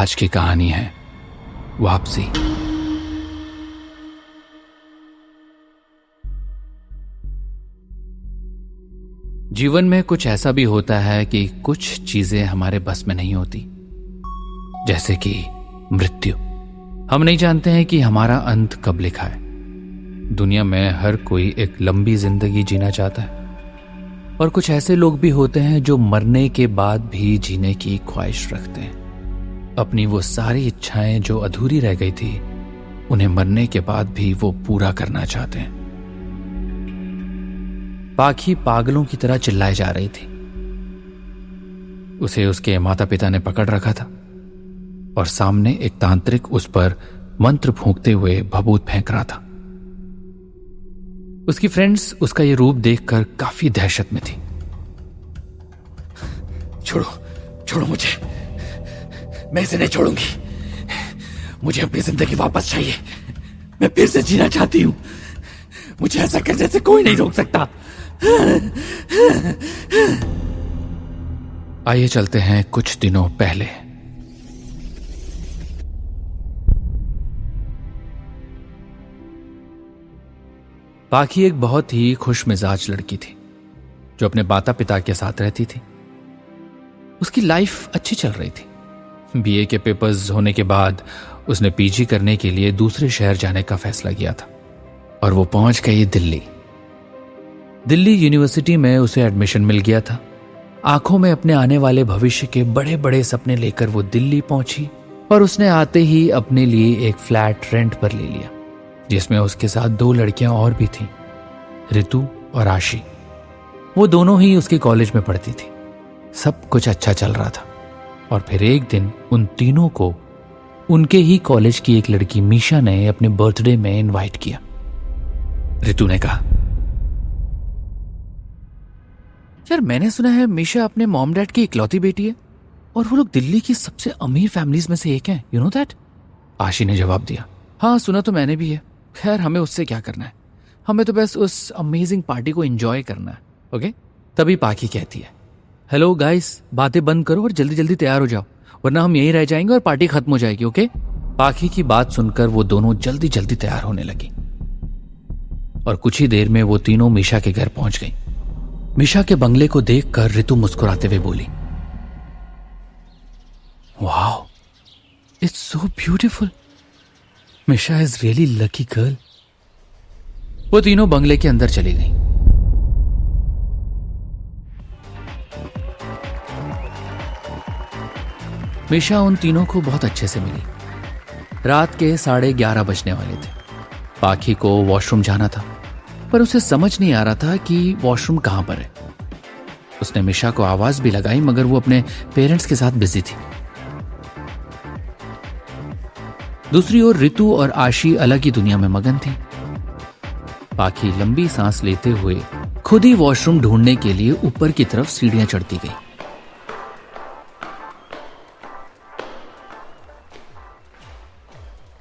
आज की कहानी है वापसी। जीवन में कुछ ऐसा भी होता है कि कुछ चीजें हमारे बस में नहीं होती, जैसे कि मृत्यु। हम नहीं जानते हैं कि हमारा अंत कब लिखा है। दुनिया में हर कोई एक लंबी जिंदगी जीना चाहता है, और कुछ ऐसे लोग भी होते हैं जो मरने के बाद भी जीने की ख्वाहिश रखते हैं। अपनी वो सारी इच्छाएं जो अधूरी रह गई थी, उन्हें मरने के बाद भी वो पूरा करना चाहते हैं। पाखी पागलों की तरह चिल्लाए जा रही थी। उसे उसके माता पिता ने पकड़ रखा था और सामने एक तांत्रिक उस पर मंत्र फूंकते हुए भभूत फेंक रहा था। उसकी फ्रेंड्स उसका ये रूप देखकर काफी दहशत में थी। छोड़ो मुझे, मैं इसे नहीं छोड़ूंगी। मुझे अपनी जिंदगी वापस चाहिए। मैं फिर से जीना चाहती हूं। मुझे ऐसा करने से कोई नहीं रोक सकता। आइए चलते हैं कुछ दिनों पहले। पाखी एक बहुत ही खुश मिजाज लड़की थी जो अपने माता पिता के साथ रहती थी। उसकी लाइफ अच्छी चल रही थी। बीए के पेपर्स होने के बाद उसने पीजी करने के लिए दूसरे शहर जाने का फैसला किया था और वो पहुंच गई दिल्ली यूनिवर्सिटी में उसे एडमिशन मिल गया था। आंखों में अपने आने वाले भविष्य के बड़े बड़े सपने लेकर वो दिल्ली पहुंची और उसने आते ही अपने लिए एक फ्लैट रेंट पर ले लिया, जिसमें उसके साथ 2 लड़कियां और भी थीं, ऋतु और आशी। वो दोनों ही उसके कॉलेज में पढ़ती थी। सब कुछ अच्छा चल रहा था और फिर एक दिन उन तीनों को उनके ही कॉलेज की एक लड़की मीशा ने अपने बर्थडे में इनवाइट किया। ऋतु ने कहा, यार मैंने सुना है मीशा अपने मॉम डैड की इकलौती बेटी है और वो लोग दिल्ली की सबसे अमीर फैमिलीज में से एक हैं, यू नो दैट? आशी ने जवाब दिया, हाँ सुना तो मैंने भी है। खैर हमें उससे क्या करना है, हमें तो बस उस अमेजिंग पार्टी को एंजॉय करना है। ओके? तभी पाखी कहती है, हेलो गाइस, बातें बंद करो और जल्दी जल्दी तैयार हो जाओ, वरना हम यहीं रह जाएंगे और पार्टी खत्म हो जाएगी। ओके? पाखी की बात सुनकर वो दोनों जल्दी जल्दी तैयार होने लगी और कुछ ही देर में वो तीनों मीशा के घर पहुंच गई। मीशा के बंगले को देखकर ऋतु मुस्कुराते हुए बोली, wow, it's so beautiful. Misha is really lucky girl. वो तीनों बंगले के अंदर चली गईं। मीशा उन तीनों को बहुत अच्छे से मिली। रात के 11:30 बजने वाले थे। पाखी को वॉशरूम जाना था, पर उसे समझ नहीं आ रहा था कि वॉशरूम कहां पर है। उसने मीशा को आवाज भी लगाई, मगर वो अपने पेरेंट्स के साथ बिजी थी। दूसरी ओर ऋतु और आशी अलग ही दुनिया में मगन थी। पाखी लंबी सांस लेते हुए खुद ही वॉशरूम ढूंढने के लिए ऊपर की तरफ सीढ़ियां चढ़ती गई।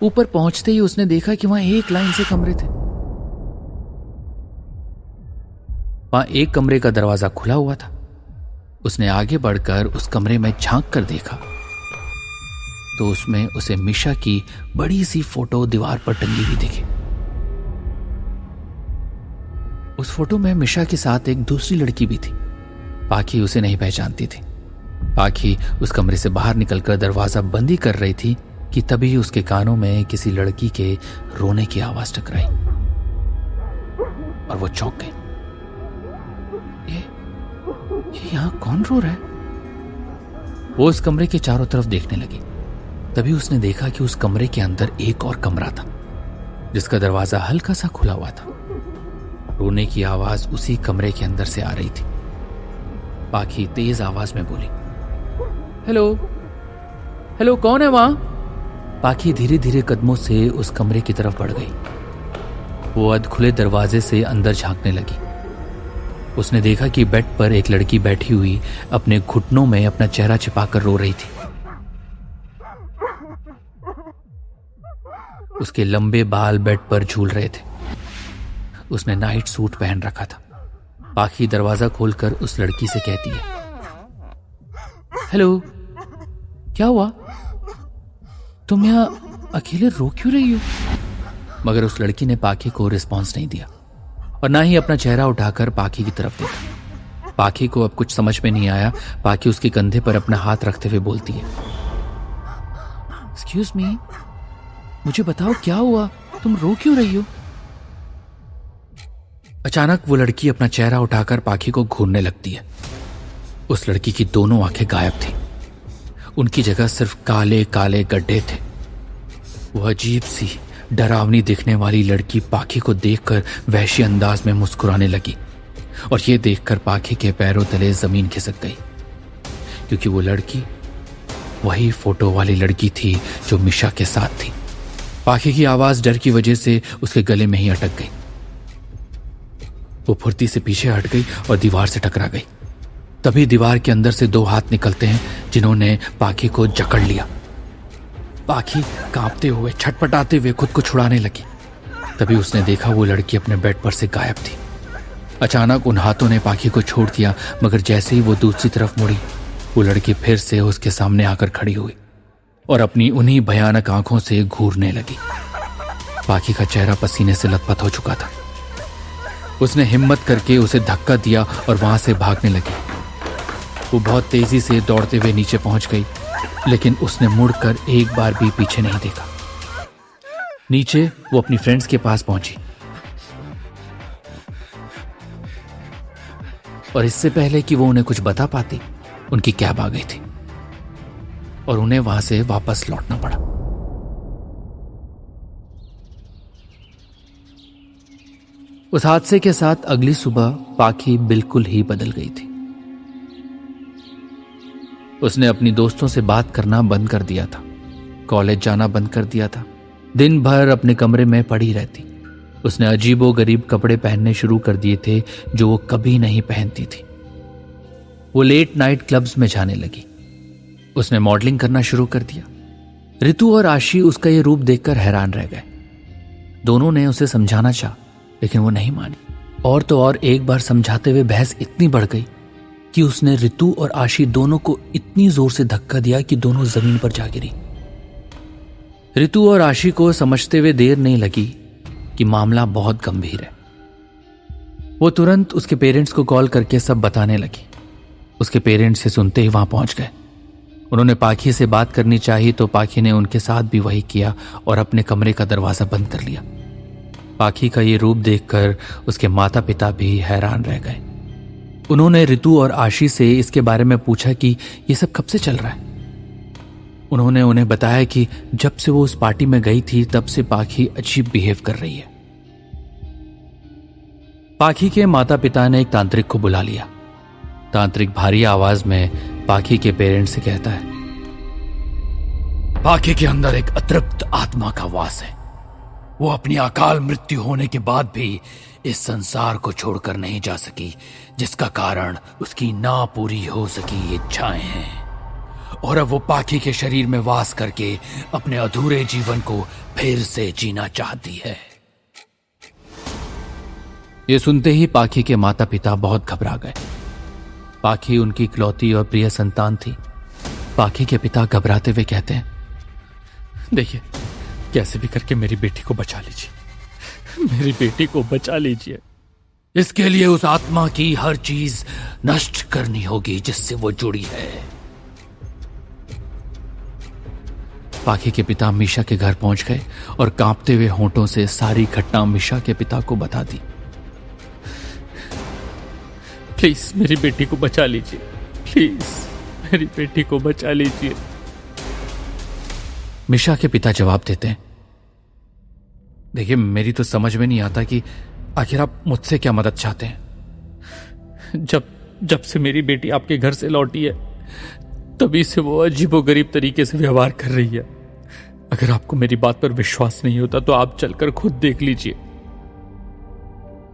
ऊपर पहुंचते ही उसने देखा कि वहां एक लाइन से कमरे थे। वहां एक कमरे का दरवाजा खुला हुआ था। उसने आगे बढ़कर उस कमरे में झांक कर देखा तो उसमें उसे मीशा की बड़ी सी फोटो दीवार पर टंगी हुई दिखी। उस फोटो में मीशा के साथ एक दूसरी लड़की भी थी। पाखी उसे नहीं पहचानती थी। पाखी उस कमरे से बाहर निकलकर दरवाजा बंद ही कर रही थी कि तभी उसके कानों में किसी लड़की के रोने की आवाज टकराई और वो चौंक गई। ये यहां कौन रो रहा है? वो उस कमरे के चारों तरफ देखने लगी। तभी उसने देखा कि उस कमरे के अंदर एक और कमरा था जिसका दरवाजा हल्का सा खुला हुआ था। रोने की आवाज उसी कमरे के अंदर से आ रही थी। पाखी तेज आवाज में बोली, हेलो हेलो, कौन है वहां? पाखी धीरे धीरे कदमों से उस कमरे की तरफ बढ़ गई। वो अध खुले दरवाजे से अंदर झांकने लगी। उसने देखा कि बेड पर एक लड़की बैठी हुई अपने घुटनों में अपना चेहरा छिपाकर रो रही थी। उसके लंबे बाल बेड पर झूल रहे थे। उसने नाइट सूट पहन रखा था। पाखी दरवाजा खोलकर उस लड़की से कहती है, हेलो, क्या हुआ? तुम यहाँ अकेले रो क्यों रही हो? मगर उस लड़की ने पाखी को रिस्पॉन्स नहीं दिया और ना ही अपना चेहरा उठाकर पाखी की तरफ देखा। पाखी को अब कुछ समझ में नहीं आया। पाखी उसके कंधे पर अपना हाथ रखते हुए बोलती है, एक्सक्यूज मी, मुझे बताओ क्या हुआ, तुम रो क्यों रही हो? अचानक वो लड़की अपना चेहरा उठाकर पाखी को घूरने लगती है। उस लड़की की दोनों आंखें गायब थी, उनकी जगह सिर्फ काले काले गड्ढे थे। वो अजीब सी डरावनी दिखने वाली लड़की पाखी को देखकर वहशी अंदाज में मुस्कुराने लगी और ये देखकर पाखी के पैरों तले जमीन खिसक गई, क्योंकि वो लड़की वही फोटो वाली लड़की थी जो मिशा के साथ थी। पाखी की आवाज डर की वजह से उसके गले में ही अटक गई। वो फुर्ती से पीछे हट गई और दीवार से टकरा गई। तभी दीवार के अंदर से दो हाथ निकलते हैं जिन्होंने पाखी को जकड़ लिया। पाखी कांपते हुए छटपटाते हुए खुद को छुड़ाने लगी। तभी उसने देखा वो लड़की अपने बेड पर से गायब थी। अचानक उन हाथों ने पाखी को छोड़ दिया, मगर जैसे ही वो दूसरी तरफ मुड़ी, वो लड़की फिर से उसके सामने आकर खड़ी हुई और अपनी उन्हीं भयानक आंखों से घूरने लगी। पाखी का चेहरा पसीने से लथपथ हो चुका था। उसने हिम्मत करके उसे धक्का दिया और वहां से भागने लगी। वो बहुत तेजी से दौड़ते हुए नीचे पहुंच गई, लेकिन उसने मुड़कर एक बार भी पीछे नहीं देखा। नीचे वो अपनी फ्रेंड्स के पास पहुंची और इससे पहले कि वो उन्हें कुछ बता पाती, उनकी कैब आ गई थी और उन्हें वहां से वापस लौटना पड़ा। उस हादसे के साथ अगली सुबह पाखी बिल्कुल ही बदल गई थी। उसने अपनी दोस्तों से बात करना बंद कर दिया था, कॉलेज जाना बंद कर दिया था, दिन भर अपने कमरे में पड़ी रहती। उसने अजीबो गरीब कपड़े पहनने शुरू कर दिए थे जो वो कभी नहीं पहनती थी। वो लेट नाइट क्लब्स में जाने लगी। उसने मॉडलिंग करना शुरू कर दिया। रितु और आशी उसका ये रूप देखकर हैरान रह गए। दोनों ने उसे समझाना चाहा, लेकिन वो नहीं मानी। और तो और एक बार समझाते हुए बहस इतनी बढ़ गई कि उसने रितु और आशी दोनों को इतनी जोर से धक्का दिया कि दोनों जमीन पर जा गिरी। रितु और आशी को समझते हुए देर नहीं लगी कि मामला बहुत गंभीर है। वो तुरंत उसके पेरेंट्स को कॉल करके सब बताने लगी। उसके पेरेंट्स से सुनते ही वहां पहुंच गए। उन्होंने पाखी से बात करनी चाहिए तो पाखी ने उनके साथ भी वही किया और अपने कमरे का दरवाजा बंद कर लिया। पाखी का ये रूप देखकर उसके माता पिता भी हैरान रह गए। उन्होंने रितु और आशी से इसके बारे में पूछा कि ये सब कब से चल रहा है। उन्होंने उन्हें बताया कि जब से वो उस पार्टी में गई थी तब से पाखी अजीब बिहेव कर रही है। पाखी के माता पिता ने एक तांत्रिक को बुला लिया। तांत्रिक भारी आवाज में पाखी के पेरेंट्स से कहता है, पाखी के अंदर एक अतृप्त आत्मा का वास है। वो अपनी अकाल मृत्यु होने के बाद भी इस संसार को छोड़कर नहीं जा सकी, जिसका कारण उसकी ना पूरी हो सकी इच्छाएं हैं। और अब वो पाखी के शरीर में वास करके अपने अधूरे जीवन को फिर से जीना चाहती है। ये सुनते ही पाखी के माता पिता बहुत घबरा गए। पाखी उनकी इकलौती और प्रिय संतान थी। पाखी के पिता घबराते हुए कहते हैं, देखिए, कैसे भी करके मेरी बेटी को बचा लीजिए, मेरी बेटी को बचा लीजिए। इसके लिए उस आत्मा की हर चीज नष्ट करनी होगी जिससे वो जुड़ी है। पाखी के पिता मीशा के घर पहुंच गए और कांपते हुए होंठों से सारी घटना मीशा के पिता को बता दी। प्लीज मेरी बेटी को बचा लीजिए, प्लीज मेरी बेटी को बचा लीजिए। मीशा के पिता जवाब देते हैं, देखिए, मेरी तो समझ में नहीं आता कि आखिर आप मुझसे क्या मदद चाहते हैं। जब से मेरी बेटी आपके घर से लौटी है तभी से वो अजीबोगरीब तरीके से व्यवहार कर रही है। अगर आपको मेरी बात पर विश्वास नहीं होता तो आप चलकर खुद देख लीजिए।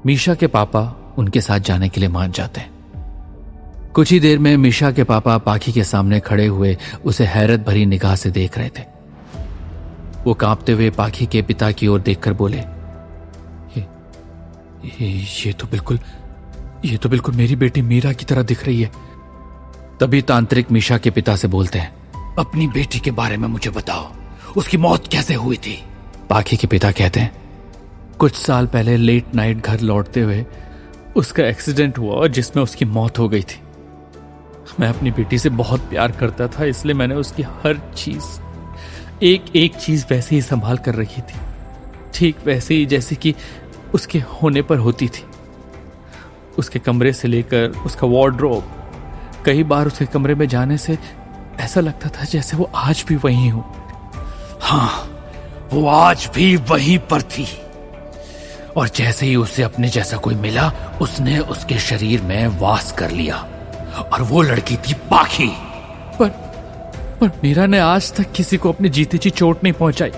मीशा के पापा उनके साथ जाने के लिए मान जाते हैं। कुछ ही देर में मीशा के पापा पाखी के सामने खड़े हुए उसे हैरत भरी निगाह से देख रहे थे। वो कांपते हुए पाखी के पिता की ओर देखकर बोले, ये तो बिल्कुल मेरी बेटी मीरा की तरह दिख रही है। तभी तांत्रिक मीशा के पिता से बोलते हैं, अपनी बेटी के बारे में मुझे बताओ, उसकी मौत कैसे हुई थी? पाखी के पिता कहते हैं, कुछ साल पहले लेट नाइट घर लौटते हुए उसका एक्सीडेंट हुआ और जिसमें उसकी मौत हो गई थी। मैं अपनी बेटी से बहुत प्यार करता था, इसलिए मैंने उसकी हर चीज, एक एक चीज वैसे ही संभाल कर रखी थी, ठीक वैसे ही जैसे कि उसके होने पर होती थी। उसके कमरे से लेकर उसका वार्डरोब, कई बार उसके कमरे में जाने से ऐसा लगता था जैसे वो आज भी वहीं हो। हाँ, वो आज भी वहीं पर थी। और जैसे ही उसे अपने जैसा कोई मिला, उसने उसके शरीर में वास कर लिया। और वो लड़की थी पाखी। पर मीरा ने आज तक किसी को अपनी जीते जी चोट नहीं पहुंचाई।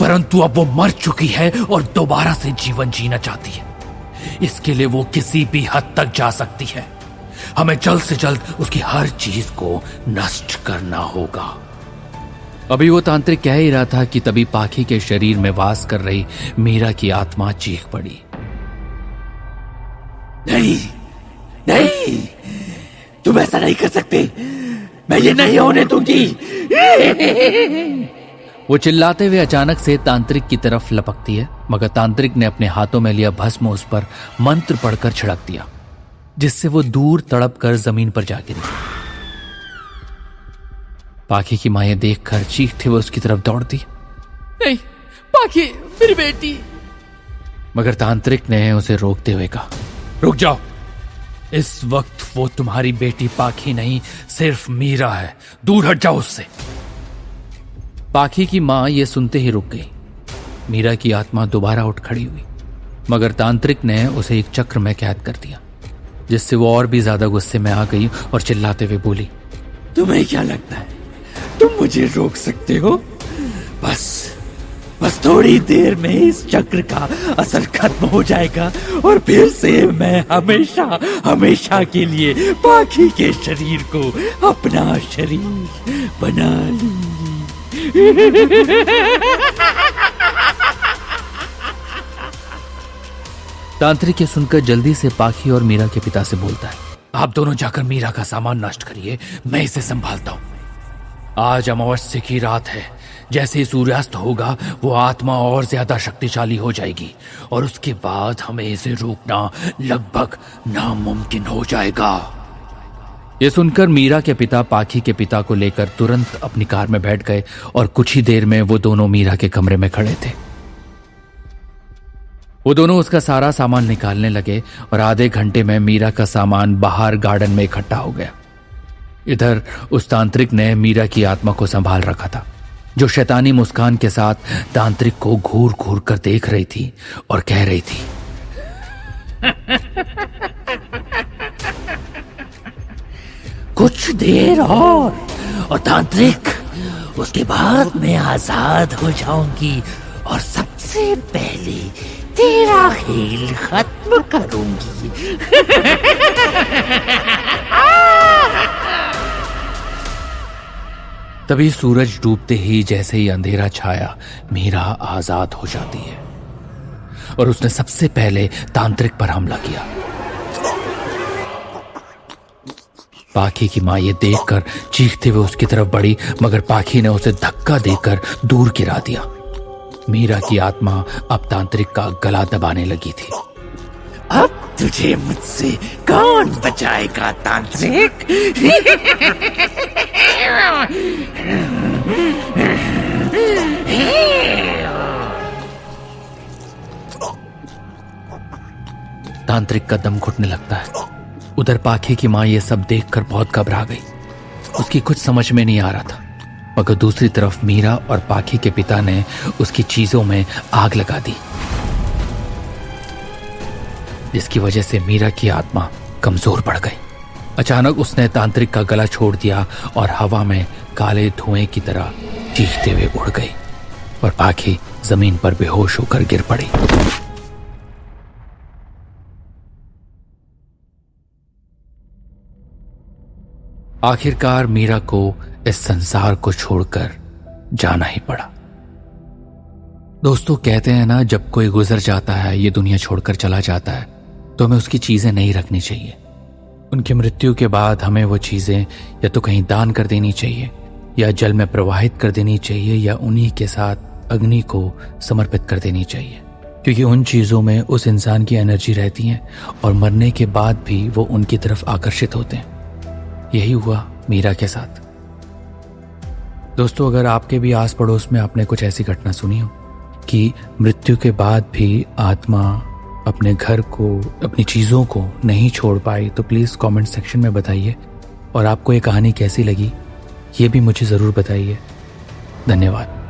परंतु अब वो मर चुकी है और दोबारा से जीवन जीना चाहती है। इसके लिए वो किसी भी हद तक जा सकती है। हमें जल्द से जल्द उसकी हर चीज को नष्ट करना होगा। अभी वो तांत्रिक कह ही रहा था कि तभी पाखी के शरीर में वास कर रही मीरा की आत्मा चीख पड़ी, नहीं, नहीं, तुम ऐसा नहीं कर सकते। मैं ये नहीं होने दूंगी। वो चिल्लाते हुए अचानक से तांत्रिक की तरफ लपकती है, मगर तांत्रिक ने अपने हाथों में लिया भस्म उस पर मंत्र पढ़कर छिड़क दिया, जिससे वो दूर तड़प कर जमीन पर जा गिरी। पाखी की मां ये देखकर चीखते हुए उसकी तरफ दौड़ती, नहीं, पाखी, मेरी बेटी। मगर तांत्रिक ने उसे रोकते हुए कहा, रुक जाओ। इस वक्त वो तुम्हारी बेटी पाखी नहीं, सिर्फ मीरा है। दूर हट जाओ उससे। पाखी की मां ये सुनते ही रुक गई। मीरा की आत्मा दोबारा उठ खड़ी हुई, मगर तांत्रिक ने उसे एक चक्र में कैद कर दिया, जिससे वो और भी ज्यादा गुस्से में आ गई और चिल्लाते हुए बोली, तुम्हें क्या लगता है तुम मुझे रोक सकते हो? बस थोड़ी देर में इस चक्र का असर खत्म हो जाएगा और फिर से मैं हमेशा हमेशा के लिए पाखी के शरीर को अपना शरीर बना लूंगी। तांत्रिक ये सुनकर जल्दी से पाखी और मीरा के पिता से बोलता है, आप दोनों जाकर मीरा का सामान नष्ट करिए, मैं इसे संभालता हूं। आज अमावस्या की रात है। जैसे ही सूर्यास्त होगा वो आत्मा और ज्यादा शक्तिशाली हो जाएगी और उसके बाद हमें इसे रोकना लगभग नामुमकिन हो जाएगा। ये सुनकर मीरा के पिता पाखी के पिता को लेकर तुरंत अपनी कार में बैठ गए और कुछ ही देर में वो दोनों मीरा के कमरे में खड़े थे। वो दोनों उसका सारा सामान निकालने लगे और आधे घंटे में मीरा का सामान बाहर गार्डन में इकट्ठा हो गया। इधर उस तांत्रिक ने मीरा की आत्मा को संभाल रखा था, जो शैतानी मुस्कान के साथ तांत्रिक को घूर घूर कर देख रही थी और कह रही थी, कुछ देर और तांत्रिक, उसके बाद मैं आजाद हो जाऊंगी और सबसे पहले तेरा खेल खत्म करूंगी। तभी सूरज डूबते ही जैसे ही अंधेरा छाया, मीरा आजाद हो जाती है और उसने सबसे पहले तांत्रिक पर हमला किया। पाखी की मां ये देखकर चीखते हुए उसकी तरफ बढ़ी, मगर पाखी ने उसे धक्का देकर दूर गिरा दिया। मीरा की आत्मा अब तांत्रिक का गला दबाने लगी थी। अब तुझे मुझसे कौन बचाएगा तांत्रिक? तांत्रिक का दम घुटने लगता है। उधर पाखी की मां ये सब देखकर बहुत घबरा गई। उसकी कुछ समझ में नहीं आ रहा था, मगर दूसरी तरफ मीरा और पाखी के पिता ने उसकी चीजों में आग लगा दी, जिसकी वजह से मीरा की आत्मा कमजोर पड़ गई। अचानक उसने तांत्रिक का गला छोड़ दिया और हवा में काले धुएं की तरह चीखते हुए उड़ गई और पाखी जमीन पर बेहोश होकर गिर पड़ी। आखिरकार मीरा को इस संसार को छोड़कर जाना ही पड़ा। दोस्तों, कहते हैं ना, जब कोई गुजर जाता है, ये दुनिया छोड़कर चला जाता है, तो हमें उसकी चीजें नहीं रखनी चाहिए। उनकी मृत्यु के बाद हमें वो चीजें या तो कहीं दान कर देनी चाहिए या जल में प्रवाहित कर देनी चाहिए या उन्हीं के साथ अग्नि को समर्पित कर देनी चाहिए, क्योंकि उन चीज़ों में उस इंसान की एनर्जी रहती है और मरने के बाद भी वो उनकी तरफ आकर्षित होते हैं। यही हुआ मीरा के साथ। दोस्तों, अगर आपके भी आस पड़ोस में आपने कुछ ऐसी घटना सुनी हो कि मृत्यु के बाद भी आत्मा अपने घर को, अपनी चीज़ों को नहीं छोड़ पाई, तो प्लीज़ कमेंट सेक्शन में बताइए। और आपको ये कहानी कैसी लगी ये भी मुझे ज़रूर बताइए। धन्यवाद।